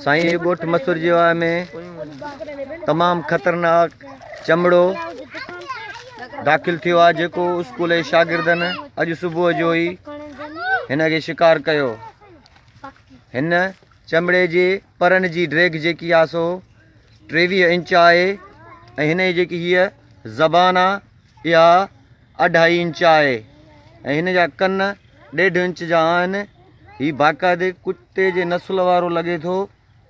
साईं ये ॻोठ मसूर जीवा में तमामु ख़तरनाक चमड़ो दाख़िल थियो आहे, जेको स्कूल जे शागिर्दनि अॼु सुबुह जो ई हिन खे शिकार कयो। हिन चमड़े जे परनि जी ड्रैग जेकी आहे सो 23 इंच आहे ऐं हिन जी जेकी हीअ ज़बान आहे इहा 2.5 इंच आहे ऐं हिन जा कन 1.5 इंच जा आहिनि। हीउ बाक़ाइदे कुते जे नस्ल वारो लॻे थो,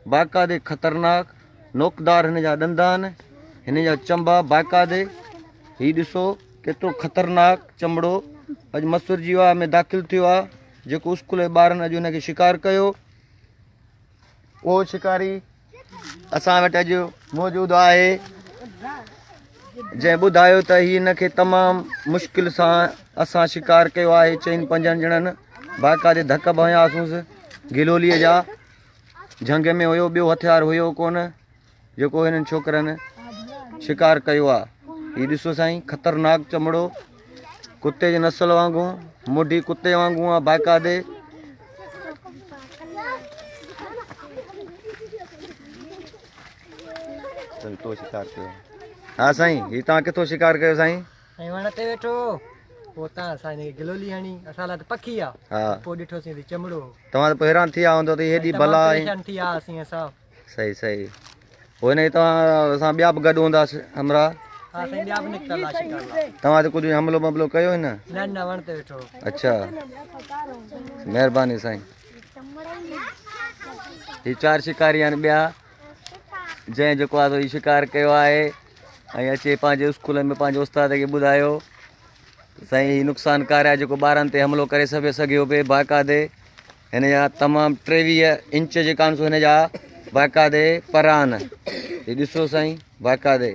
बाक़ाइदे ख़तरनाक नोकदार हिन जा ॾंद आहिनि, हिन जा चंबा बाक़ाइदे। हीउ ॾिसो केतिरो ख़तरनाक चमड़ो अॼु मसूर जीवा में दाख़िल थियो आहे, जेको स्कूल जे ॿारनि अॼु हुनखे शिकार कयो। उहो शिकारी असां वटि अॼु मौजूदु आहे, जंहिं ॿुधायो त हीउ हिनखे तमामु मुश्किल सां असां शिकार कयो आहे। 4-5 ॼणनि बाक़ाइदे धक बि हयासीं गिलोलीअ जा, झंग में हुयो, ॿियो हथियार हुयो कोन जेको हिननि छोकिरनि शिकार कयो आहे। हीउ ॾिसो साईं ख़तरनाक चमड़ो कुते जे नस्ल वांगुरु, मुढी कुते वांगुरु आहे बाक़ाइदे। तो शिकार कयो। हा साईं, हीउ तव्हां किथां शिकार कयो साईं? ऐं वण ते वेठो पोइ तव्हां असांखे गिलोली हणी, असां लाइ त पखी आहे। हा, पोइ ॾिठोसीं त चमड़ो। तव्हां त पोइ हैरान थी विया हूंदो त हेॾी भला आहे। थी वियासीं असां। सही सही। पोइ हिन तव्हां असां ॿिया बि गॾु हूंदासीं हमरा। हा साईं, ॿिया बि निकितल आहे शिकार। तव्हां त कुझु हमलो बमलो कयो हिन? न न, वण ते वेठो। अच्छा, महिरबानी साईं। हीउ 4 शिकारी आहिनि ॿिया, जंहिं जेको आहे हीउ शिकार कयो आहे ऐं अचे पंहिंजे स्कूल में पंहिंजे उस्ताद खे ॿुधायो साईं हीउ नुक़सानकार आहे, जेको ॿारनि ते हमिलो करे सघियो पिए बाक़ाइदे। हिन जा तमामु 23 इंच जेका आहिनि सो हिन जा बाक़ाइदे पर आहिनि। हीउ ॾिसो साईं बाक़ाइदे।